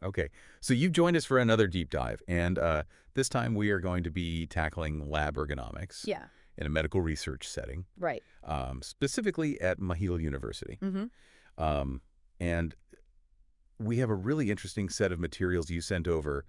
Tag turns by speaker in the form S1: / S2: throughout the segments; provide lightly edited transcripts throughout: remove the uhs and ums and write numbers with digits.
S1: Okay, so you've joined us for another deep dive, and this time we are going to be tackling lab ergonomics
S2: Yeah,
S1: in a medical research setting,
S2: right.
S1: specifically at Mahidol University.
S2: Mm-hmm.
S1: Um, and we have a really interesting set of materials you sent over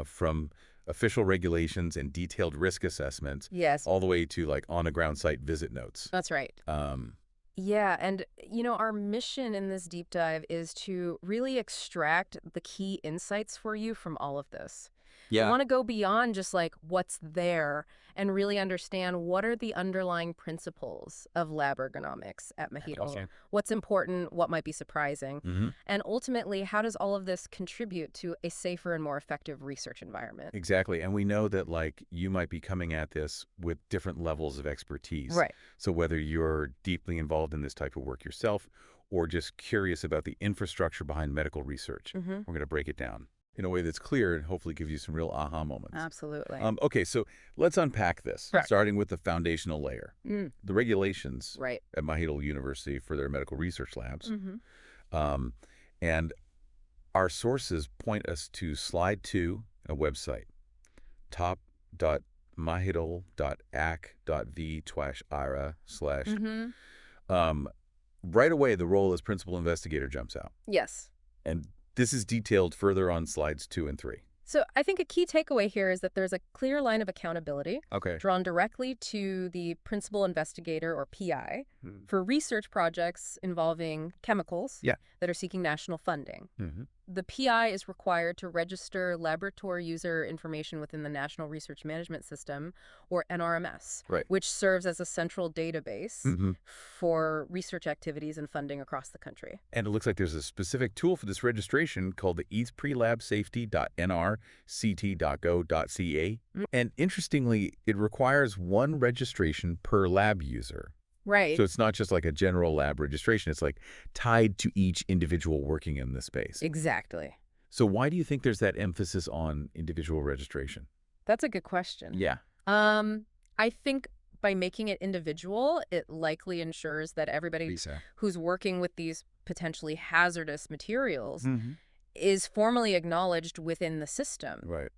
S1: from official regulations and detailed risk assessments,
S2: Yes,
S1: all the way to like on-the-ground site visit notes.
S2: that's right.
S1: Um,
S2: Yeah, and our mission in this deep dive is to really extract the key insights for you from all of this. We
S1: yeah,
S2: want to go beyond just like what's there and really understand what are the underlying principles of lab ergonomics at Mahidol.
S1: Okay.
S2: What's important, what might be surprising,
S1: hmm
S2: and ultimately, how does all of this contribute to a safer and more effective research environment?
S1: Exactly. And we know that like you might be coming at this with different levels of expertise.
S2: Right.
S1: So whether you're deeply involved in this type of work yourself or just curious about the infrastructure behind medical research,
S2: Mm-hmm.
S1: we're going to break it down in a way that's clear and hopefully give you some real aha moments.
S2: Absolutely.
S1: Okay, so let's unpack this,
S2: Correct.
S1: starting with the foundational layer.
S2: Mm.
S1: The regulations
S2: Right.
S1: at Mahidol University for their medical research labs.
S2: Mm-hmm.
S1: Um, and our sources point us to slide 2, a website, top.mahidol.ac.v/ira/
S2: Mm-hmm.
S1: right away, the role as principal investigator jumps out.
S2: Yes.
S1: And this is detailed further on slides 2 and 3.
S2: So I think a key takeaway here is that there's a clear line of accountability
S1: Okay.
S2: drawn directly to the principal investigator or PI
S1: Hmm.
S2: for research projects involving chemicals
S1: Yeah.
S2: that are seeking national funding.
S1: Mm-hmm.
S2: The PI is required to register laboratory user information within the National Research Management System, or NRMS,
S1: Right.
S2: which serves as a central database
S1: Mm-hmm.
S2: for research activities and funding across the country.
S1: And it looks like there's a specific tool for this registration called the eastprelabsafety.nrct.go.ca.
S2: Mm.
S1: And interestingly, it requires one registration per lab user.
S2: Right.
S1: So it's not just like a general lab registration. It's like tied to each individual working in the space.
S2: Exactly.
S1: So why do you think there's that emphasis on individual registration?
S2: That's a good question.
S1: Yeah.
S2: I think by making it individual, it likely ensures that everybody
S1: Lisa.
S2: who's working with these potentially hazardous materials
S1: Mm-hmm.
S2: is formally acknowledged within the system.
S1: Right.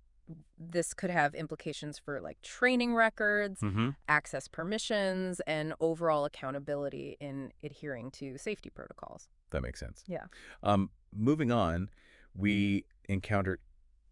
S2: This could have implications for like training records,
S1: Mm-hmm.
S2: access permissions, and overall accountability in adhering to safety protocols.
S1: That makes sense.
S2: Yeah.
S1: Moving on, we encounter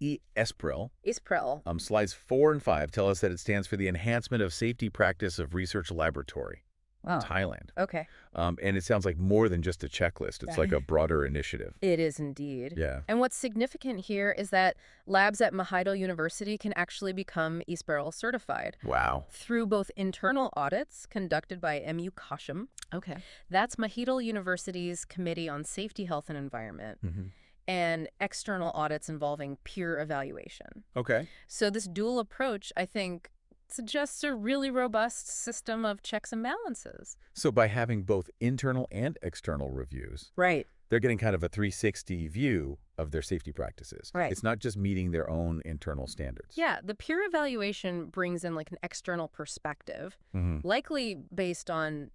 S1: ESPREL.
S2: ISPREL.
S1: Slides 4 and 5 tell us that it stands for the Enhancement of Safety Practice of Research Laboratory,
S2: Wow.
S1: Thailand.
S2: Okay.
S1: And it sounds like more than just a checklist. It's like a broader initiative.
S2: It is indeed.
S1: Yeah.
S2: And what's significant here is that labs at Mahidol University can actually become ISPREL certified
S1: Wow.
S2: through both internal audits conducted by MU Kashim.
S1: Okay.
S2: That's Mahidol University's Committee on Safety, Health, and Environment,
S1: Mm-hmm.
S2: and external audits involving peer evaluation.
S1: Okay.
S2: So this dual approach, I think, suggests a really robust system of checks and balances.
S1: So by having both internal and external reviews,
S2: Right.
S1: they're getting kind of a 360 view of their safety practices.
S2: Right.
S1: It's not just meeting their own internal standards.
S2: Yeah, the peer evaluation brings in like an external perspective,
S1: Mm-hmm.
S2: likely based on,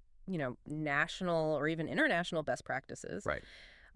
S2: national or even international best practices,
S1: Right.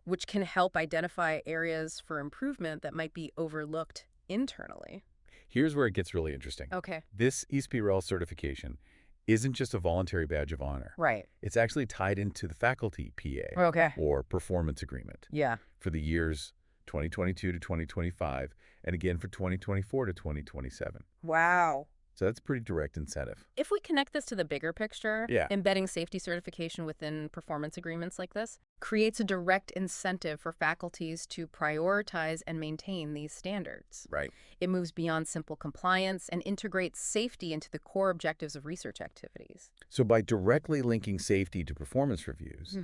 S2: which can help identify areas for improvement that might be overlooked internally.
S1: Here's where it gets really interesting.
S2: Okay.
S1: This ESPREL certification isn't just a voluntary badge of honor.
S2: Right.
S1: It's actually tied into the faculty PA
S2: Okay.
S1: or performance agreement
S2: Yeah.
S1: for the years 2022 to 2025 and again for 2024 to 2027.
S2: Wow.
S1: So that's a pretty direct incentive.
S2: If we connect this to the bigger picture,
S1: Yeah.
S2: embedding safety certification within performance agreements like this creates a direct incentive for faculties to prioritize and maintain these standards.
S1: Right.
S2: It moves beyond simple compliance and integrates safety into the core objectives of research activities.
S1: So by directly linking safety to performance reviews,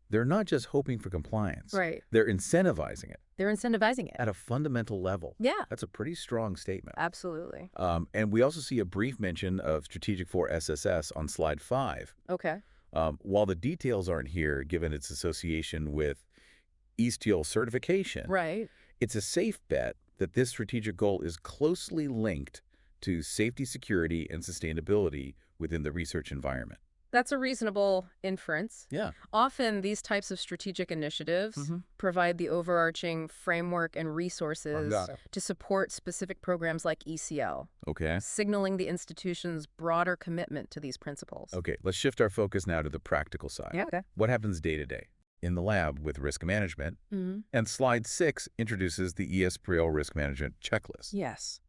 S1: they're not just hoping for compliance.
S2: Right.
S1: They're incentivizing it
S2: They're incentivizing it.
S1: at a fundamental level.
S2: Yeah,
S1: That's a pretty strong statement.
S2: absolutely.
S1: And we also see a brief mention of Strategic 4 SSS on slide 5.
S2: Okay.
S1: While the details aren't here, given its association with ESTL certification,
S2: Right.
S1: it's a safe bet that this strategic goal is closely linked to safety, security, and sustainability within the research environment.
S2: That's a reasonable inference.
S1: Yeah.
S2: Often, these types of strategic initiatives provide the overarching framework and resources to support specific programs like ECL,
S1: Okay.
S2: signaling the institution's broader commitment to these principles.
S1: Okay, let's shift our focus now to the practical side.
S2: Yeah, okay.
S1: What happens day to day in the lab with risk management? And slide 6 introduces the ESPRIO risk management checklist.
S2: Yes.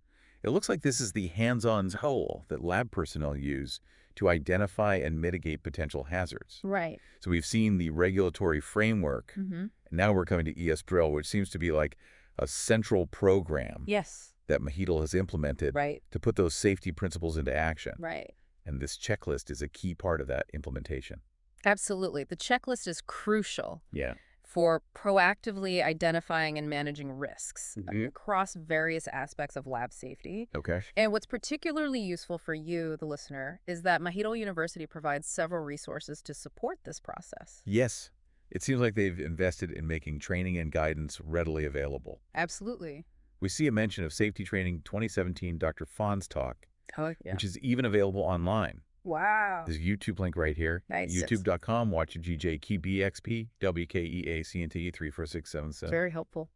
S1: It looks like this is the hands-on tool that lab personnel use to identify and mitigate potential hazards.
S2: Right.
S1: So we've seen the regulatory framework, and now we're coming to ESPRIO, which seems to be like a central program
S2: Yes.
S1: that Mahidol has implemented
S2: Right.
S1: to put those safety principles into action.
S2: Right.
S1: And this checklist is a key part of that implementation.
S2: Absolutely. The checklist is crucial
S1: Yeah.
S2: for proactively identifying and managing risks across various aspects of lab safety.
S1: Okay.
S2: And what's particularly useful for you, the listener, is that Mahidol University provides several resources to support this process.
S1: Yes. It seems like they've invested in making training and guidance readily available.
S2: Absolutely.
S1: We see a mention of Safety Training 2017 Dr. Fahn's talk,
S2: Oh, yeah.
S1: which is even available online.
S2: Wow.
S1: There's a YouTube link right here.
S2: Nice.
S1: YouTube.com, watch GJKBXP, WKEACNT 34677.
S2: Very helpful.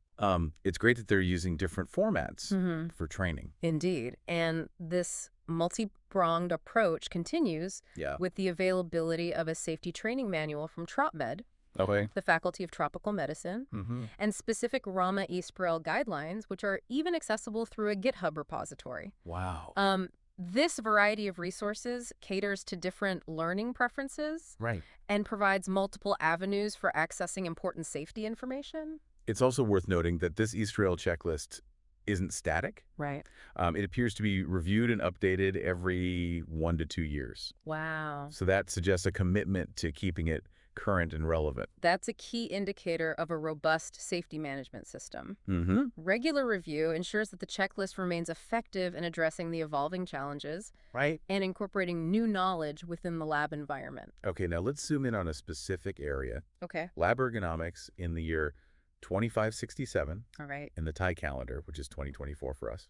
S1: It's great that they're using different formats for training.
S2: Indeed. And this multi-pronged approach continues
S1: Yeah.
S2: with the availability of a safety training manual from TropMed,
S1: Okay.
S2: the Faculty of Tropical Medicine, and specific RAMA ESPREL guidelines, which are even accessible through a GitHub repository.
S1: Wow.
S2: This variety of resources caters to different learning preferences
S1: Right.
S2: and provides multiple avenues for accessing important safety information.
S1: It's also worth noting that this ESPRIO checklist isn't static.
S2: Right.
S1: It appears to be reviewed and updated every 1 to 2 years.
S2: Wow.
S1: So that suggests a commitment to keeping it current and relevant.
S2: That's a key indicator of a robust safety management system. Regular review ensures that the checklist remains effective in addressing the evolving challenges
S1: Right.
S2: and incorporating new knowledge within the lab environment.
S1: Okay, now let's zoom in on a specific area.
S2: Okay.
S1: Lab ergonomics in the year 2567
S2: All right.
S1: in the Thai calendar, which is 2024 for us.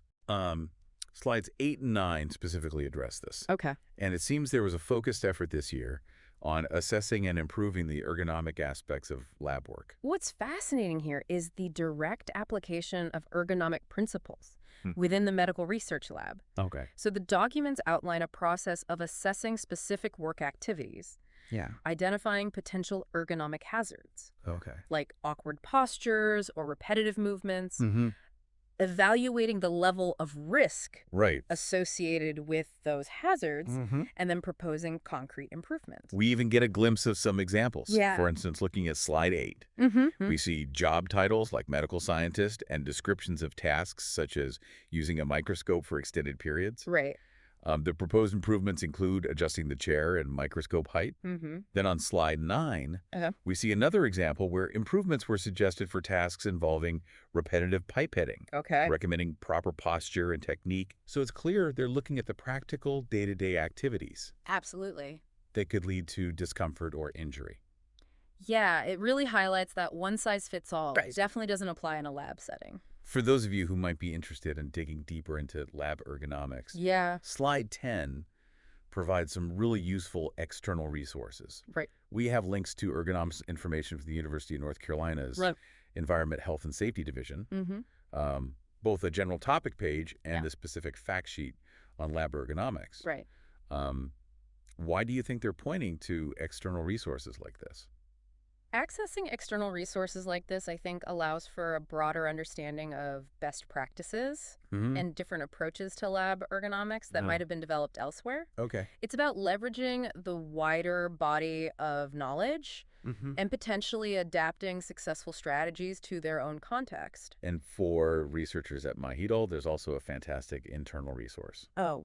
S1: Slides 8 and 9 specifically address this.
S2: Okay.
S1: And it seems there was a focused effort this year on assessing and improving the ergonomic aspects of lab work.
S2: What's fascinating here is the direct application of ergonomic principles within the medical research lab.
S1: Okay.
S2: So the documents outline a process of assessing specific work activities,
S1: Yeah.
S2: identifying potential ergonomic hazards,
S1: Okay.
S2: like awkward postures or repetitive movements,
S1: Mm-hmm.
S2: evaluating the level of risk
S1: Right.
S2: associated with those hazards,
S1: Mm-hmm.
S2: and then proposing concrete improvements.
S1: We even get a glimpse of some examples.
S2: Yeah.
S1: For instance, looking at slide 8, we see job titles like medical scientist and descriptions of tasks such as using a microscope for extended periods.
S2: Right.
S1: The proposed improvements include adjusting the chair and microscope height. Then on slide 9, we see another example where improvements were suggested for tasks involving repetitive pipetting,
S2: Okay.
S1: recommending proper posture and technique. So it's clear they're looking at the practical day-to-day activities
S2: Absolutely.
S1: that could lead to discomfort or injury.
S2: Yeah, it really highlights that one-size-fits-all
S1: Right.
S2: definitely doesn't apply in a lab setting.
S1: For those of you who might be interested in digging deeper into lab ergonomics,
S2: Yeah.
S1: slide 10 provides some really useful external resources.
S2: Right.
S1: We have links to ergonomics information from the University of North Carolina's
S2: Right.
S1: Environment, Health, and Safety Division, both a general topic page and a specific fact sheet on lab ergonomics.
S2: Right.
S1: Why do you think they're pointing to external resources like this?
S2: Accessing external resources like this, I think, allows for a broader understanding of best practices and different approaches to lab ergonomics that might have been developed elsewhere.
S1: Okay.
S2: It's about leveraging the wider body of knowledge and potentially adapting successful strategies to their own context.
S1: And for researchers at Mahidol, there's also a fantastic internal resource.
S2: Oh.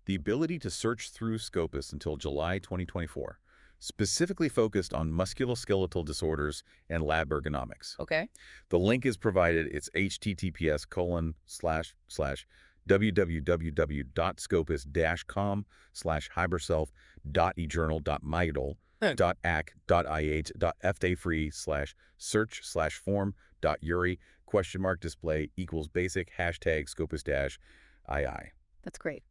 S1: The ability to search through Scopus until July 2024, specifically focused on musculoskeletal disorders and lab ergonomics.
S2: Okay.
S1: The link is provided. It's https://www.scopus-com/hyberself.ih.ach.display =basic #Scopus-II.
S2: That's great.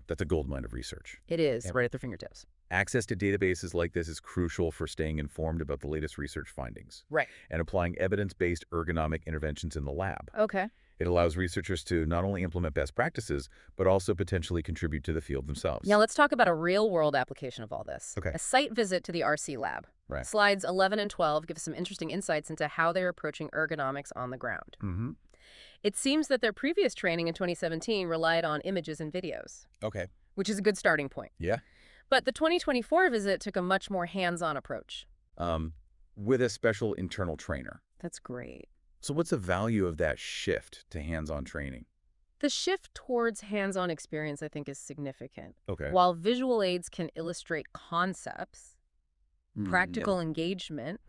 S1: That's a goldmine of research.
S2: It is, right at their fingertips.
S1: Access to databases like this is crucial for staying informed about the latest research findings
S2: Right.
S1: and applying evidence-based ergonomic interventions in the lab.
S2: Okay.
S1: It allows researchers to not only implement best practices, but also potentially contribute to the field themselves.
S2: Now let's talk about a real-world application of all this.
S1: Okay.
S2: A site visit to the RC lab.
S1: Right.
S2: Slides 11 and 12 give us some interesting insights into how they're approaching ergonomics on the ground.
S1: Mm-hmm.
S2: It seems that their previous training in 2017 relied on images and videos.
S1: Okay.
S2: Which is a good starting point.
S1: Yeah.
S2: But the 2024 visit took a much more hands-on approach.
S1: With a special internal trainer.
S2: That's great.
S1: So what's the value of that shift to hands-on training?
S2: The shift towards hands-on experience, I think, is significant.
S1: Okay.
S2: While visual aids can illustrate concepts, practical engagement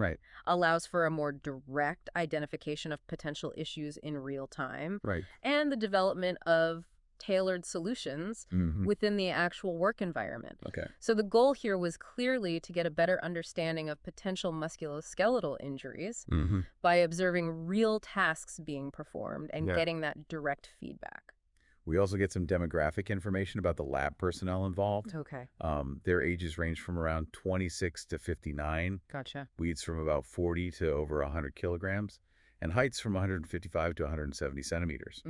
S2: allows for a more direct identification of potential issues in real time, and the development of tailored solutions within the actual work environment.
S1: Okay.
S2: So the goal here was clearly to get a better understanding of potential musculoskeletal injuries by observing real tasks being performed and getting that direct feedback.
S1: We also get some demographic information about the lab personnel involved.
S2: Okay.
S1: Their ages range from around 26 to 59.
S2: Gotcha.
S1: Weights from about 40 to over 100 kilograms, and heights from 155 to 170 centimeters.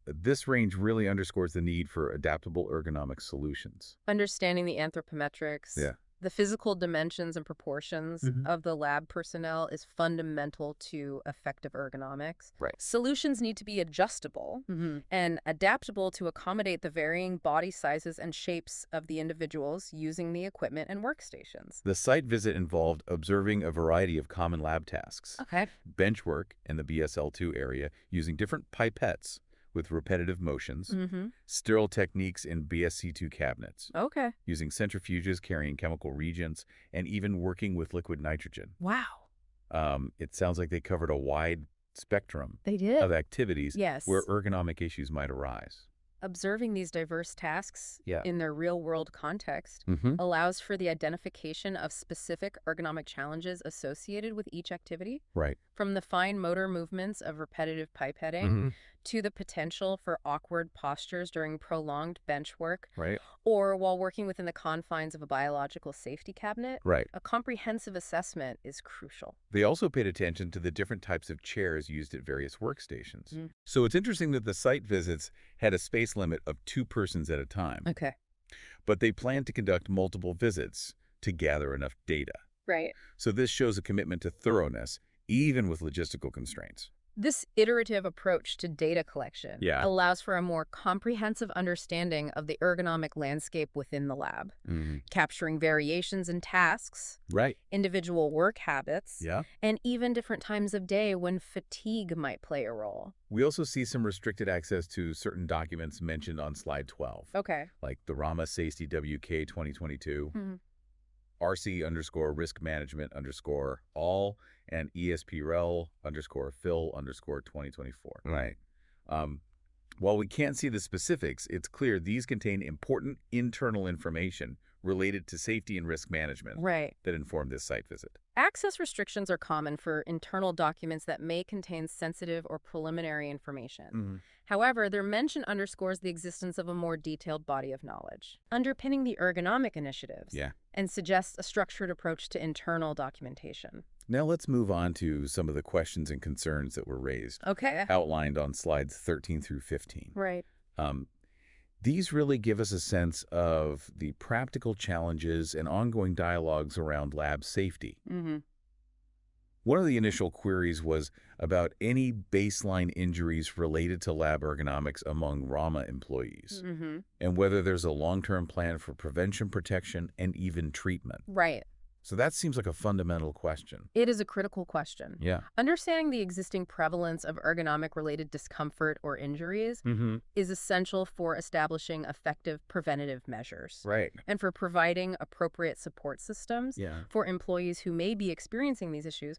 S1: This range really underscores the need for adaptable ergonomic solutions.
S2: Understanding the anthropometrics, the physical dimensions and proportions of the lab personnel is fundamental to effective ergonomics.
S1: Right.
S2: Solutions need to be adjustable and adaptable to accommodate the varying body sizes and shapes of the individuals using the equipment and workstations.
S1: The site visit involved observing a variety of common lab tasks.
S2: Okay.
S1: Bench work in the BSL-2 area using different pipettes with repetitive motions, sterile techniques in BSC-2 cabinets, using centrifuges carrying chemical reagents, and even working with liquid nitrogen.
S2: Wow.
S1: It sounds like they covered a wide spectrum
S2: They did.
S1: of activities
S2: Yes.
S1: where ergonomic issues might arise.
S2: Observing these diverse tasks in their real-world context allows for the identification of specific ergonomic challenges associated with each activity.
S1: Right.
S2: From the fine motor movements of repetitive pipetting to the potential for awkward postures during prolonged bench work or while working within the confines of a biological safety cabinet. A comprehensive assessment is crucial.
S1: They also paid attention to the different types of chairs used at various workstations. So it's interesting that the site visits had a space limit of 2 persons at a time.
S2: Okay.
S1: But they planned to conduct multiple visits to gather enough data.
S2: Right.
S1: So this shows a commitment to thoroughness, even with logistical constraints.
S2: This iterative approach to data collection allows for a more comprehensive understanding of the ergonomic landscape within the lab, capturing variations in tasks, individual work habits, and even different times of day when fatigue might play a role.
S1: We also see some restricted access to certain documents mentioned on slide 12.
S2: Okay.
S1: Like the RAMA Safety WK 2022, RC_risk management all, and ESPREL_Phil_2024.
S3: Right.
S1: While we can't see the specifics, it's clear these contain important internal information related to safety and risk management that inform this site visit.
S2: Access restrictions are common for internal documents that may contain sensitive or preliminary information. However, their mention underscores the existence of a more detailed body of knowledge, underpinning the ergonomic initiatives, and suggests a structured approach to internal documentation.
S1: Now let's move on to some of the questions and concerns that were raised, outlined on slides 13 through 15.
S2: Right.
S1: These really give us a sense of the practical challenges and ongoing dialogues around lab safety. One of the initial queries was about any baseline injuries related to lab ergonomics among RAMA employees, and whether there's a long-term plan for prevention, protection, and even treatment.
S2: Right.
S1: So that seems like a fundamental question.
S2: It is a critical question.
S1: Yeah.
S2: Understanding the existing prevalence of ergonomic-related discomfort or injuries is essential for establishing effective preventative measures.
S1: Right.
S2: And for providing appropriate support systems for employees who may be experiencing these issues.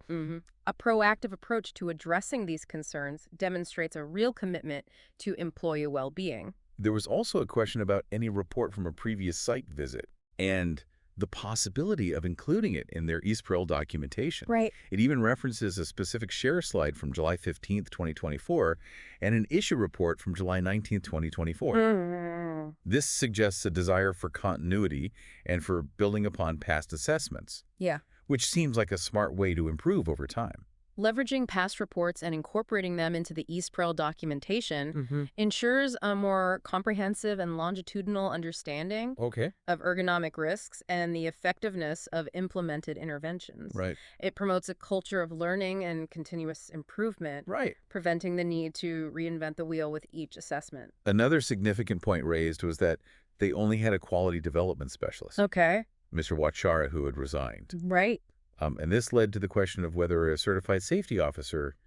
S2: A proactive approach to addressing these concerns demonstrates a real commitment to employee well-being.
S1: There was also a question about any report from a previous site visit and the possibility of including it in their ESPREL documentation.
S2: Right.
S1: It even references a specific share slide from July 15th, 2024, and an issue report from July 19th, 2024. This suggests a desire for continuity and for building upon past assessments.
S2: Yeah.
S1: Which seems like a smart way to improve over time.
S2: Leveraging past reports and incorporating them into the eSPREL documentation ensures a more comprehensive and longitudinal understanding of ergonomic risks and the effectiveness of implemented interventions.
S1: Right.
S2: It promotes a culture of learning and continuous improvement, preventing the need to reinvent the wheel with each assessment.
S1: Another significant point raised was that they only had a quality development specialist.
S2: Okay.
S1: Mr. Wachara, who had resigned.
S2: Right.
S1: And this led to the question of whether a certified safety officer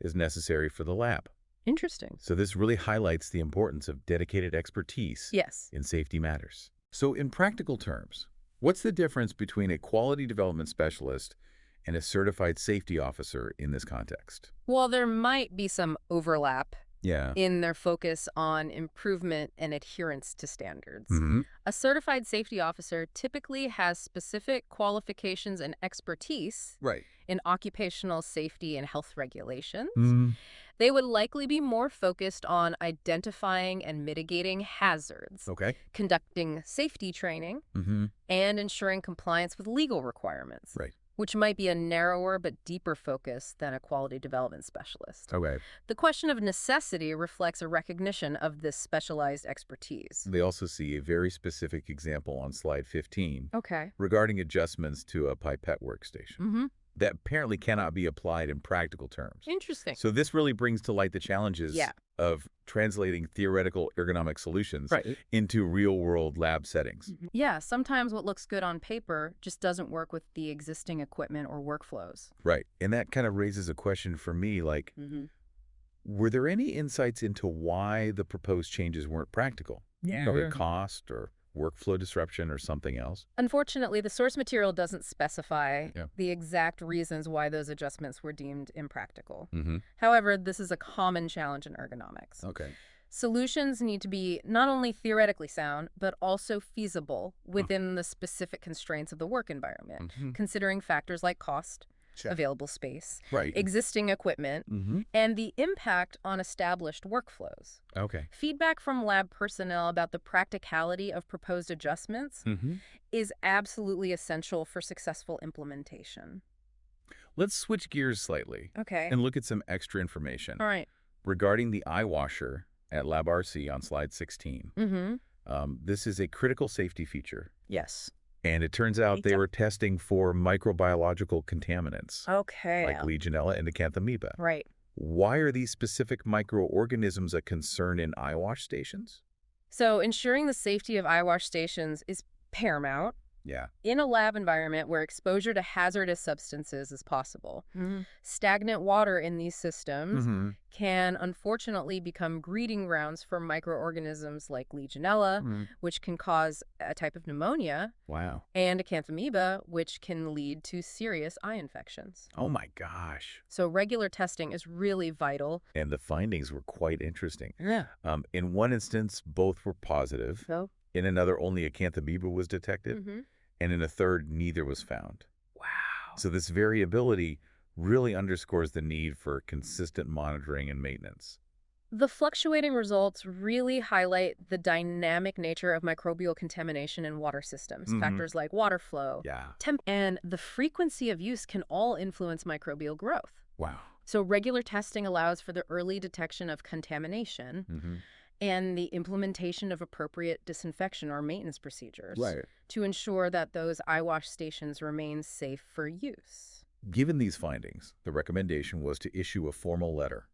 S1: is necessary for the lab.
S2: Interesting.
S1: So this really highlights the importance of dedicated expertise in safety matters. So in practical terms, what's the difference between a quality development specialist and a certified safety officer in this context?
S2: Well, there might be some overlap in their focus on improvement and adherence to standards. A certified safety officer typically has specific qualifications and expertise in occupational safety and health regulations. They would likely be more focused on identifying and mitigating hazards, conducting safety training, and ensuring compliance with legal requirements. Which might be a narrower but deeper focus than a quality development specialist. The question of necessity reflects a recognition of this specialized expertise.
S1: They also see a very specific example on slide 15 regarding adjustments to a pipette workstation. That apparently cannot be applied in practical terms.
S2: Interesting.
S1: So this really brings to light the challenges of translating theoretical ergonomic solutions into real-world lab settings.
S2: Yeah, sometimes what looks good on paper just doesn't work with the existing equipment or workflows.
S1: And that kind of raises a question for me, like, were there any insights into why the proposed changes weren't practical? Or cost or workflow disruption or something else?
S2: Unfortunately, the source material doesn't specify the exact reasons why those adjustments were deemed impractical. However, this is a common challenge in ergonomics. Solutions need to be not only theoretically sound, but also feasible within the specific constraints of the work environment, considering factors like cost, available space, existing equipment, and the impact on established workflows. Feedback from lab personnel about the practicality of proposed adjustments is absolutely essential for successful implementation.
S1: Let's switch gears slightly and look at some extra information regarding the eye washer at Lab RC on slide 16. This is a critical safety feature. And it turns out they were testing for microbiological contaminants. Like Legionella and Acanthamoeba. Why are these specific microorganisms a concern in eye wash stations?
S2: So ensuring the safety of eye wash stations is paramount. In a lab environment where exposure to hazardous substances is possible. Stagnant water in these systems can unfortunately become breeding grounds for microorganisms like Legionella, which can cause a type of pneumonia, and Acanthamoeba, which can lead to serious eye infections.
S1: Oh my gosh.
S2: So regular testing is really vital.
S1: And the findings were quite interesting. In one instance, both were positive. In another, only Acanthamoeba was detected. And in a third, neither was found. So this variability really underscores the need for consistent monitoring and maintenance.
S2: The fluctuating results really highlight the dynamic nature of microbial contamination in water systems. Factors like water flow, temp, and the frequency of use can all influence microbial growth. So regular testing allows for the early detection of contamination and the implementation of appropriate disinfection or maintenance procedures to ensure that those eye wash stations remain safe for use.
S1: Given these findings, the recommendation was to issue a formal letter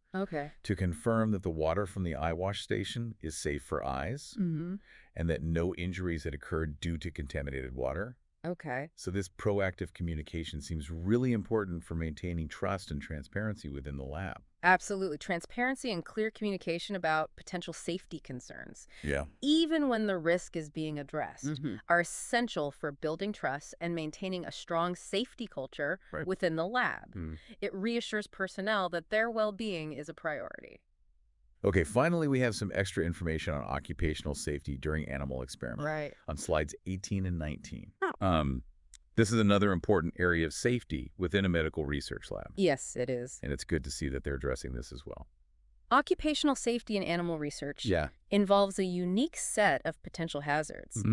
S1: to confirm that the water from the eye wash station is safe for eyes and that no injuries had occurred due to contaminated water. So this proactive communication seems really important for maintaining trust and transparency within the lab.
S2: Absolutely. Transparency and clear communication about potential safety concerns, even when the risk is being addressed, are essential for building trust and maintaining a strong safety culture within the lab. It reassures personnel that their well-being is a priority.
S1: Okay, finally, we have some extra information on occupational safety during animal experiments on slides 18 and 19. This is another important area of safety within a medical research lab.
S2: Yes, it is.
S1: And it's good to see that they're addressing this as well.
S2: Occupational safety in animal research involves a unique set of potential hazards,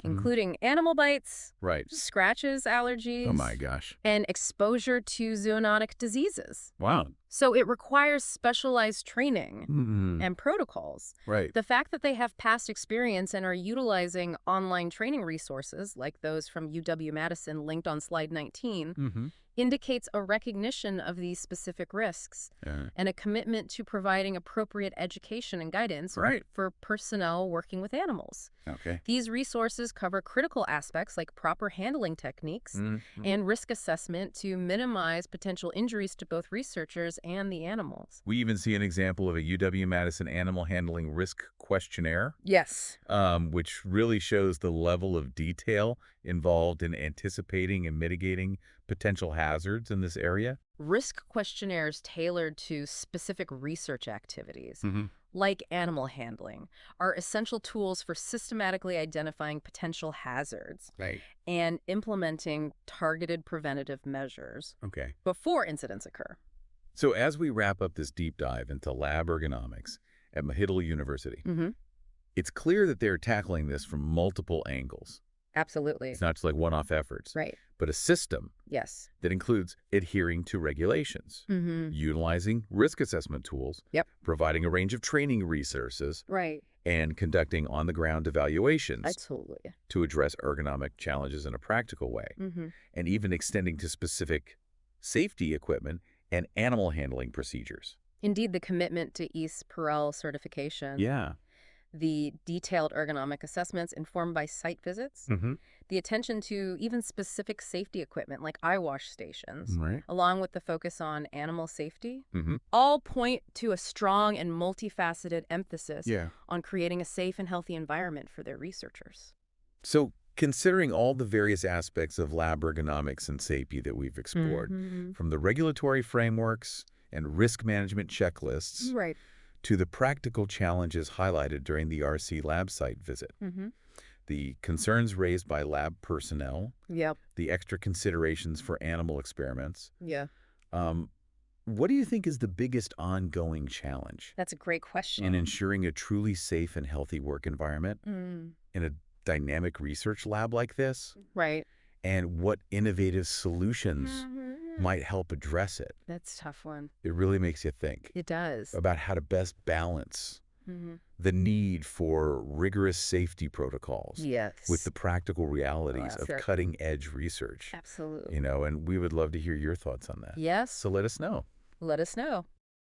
S2: including animal bites, scratches, allergies,
S1: oh my gosh,
S2: and exposure to zoonotic diseases.
S1: Wow.
S2: So it requires specialized training and protocols. The fact that they have past experience and are utilizing online training resources like those from UW-Madison linked on slide 19 indicates a recognition of these specific risks and a commitment to providing appropriate education and guidance for personnel working with animals. These resources cover critical aspects like proper handling techniques and risk assessment to minimize potential injuries to both researchers and the animals.
S1: We even see an example of a UW-Madison animal handling risk questionnaire.
S2: Yes.
S1: Which really shows the level of detail involved in anticipating and mitigating potential hazards in this area.
S2: Risk questionnaires tailored to specific research activities, like animal handling, are essential tools for systematically identifying potential hazards and implementing targeted preventative measures before incidents occur.
S1: So as we wrap up this deep dive into lab ergonomics at Mahidol University, it's clear that they're tackling this from multiple angles.
S2: Absolutely.
S1: It's not just like one-off efforts, but a system that includes adhering to regulations, utilizing risk assessment tools, providing a range of training resources, and conducting on-the-ground evaluations to address ergonomic challenges in a practical way, and even extending to specific safety equipment and animal handling procedures.
S2: Indeed, the commitment to EASE Perel certification. The detailed ergonomic assessments informed by site visits, the attention to even specific safety equipment like eye wash stations, along with the focus on animal safety, all point to a strong and multifaceted emphasis on creating a safe and healthy environment for their researchers.
S1: So, considering all the various aspects of lab ergonomics and safety that we've explored, from the regulatory frameworks and risk management checklists to the practical challenges highlighted during the RC lab site visit, the concerns raised by lab personnel, the extra considerations for animal experiments. What do you think is the biggest ongoing challenge?
S2: That's a great question.
S1: In ensuring a truly safe and healthy work environment in a dynamic research lab like this? And what innovative solutions might help address it?
S2: That's a tough one.
S1: It really makes you think.
S2: It does.
S1: About how to best balance the need for rigorous safety protocols with the practical realities of cutting-edge research.
S2: Absolutely.
S1: You know, and we would love to hear your thoughts on that.
S2: Yes.
S1: So let us know.
S2: Let us know.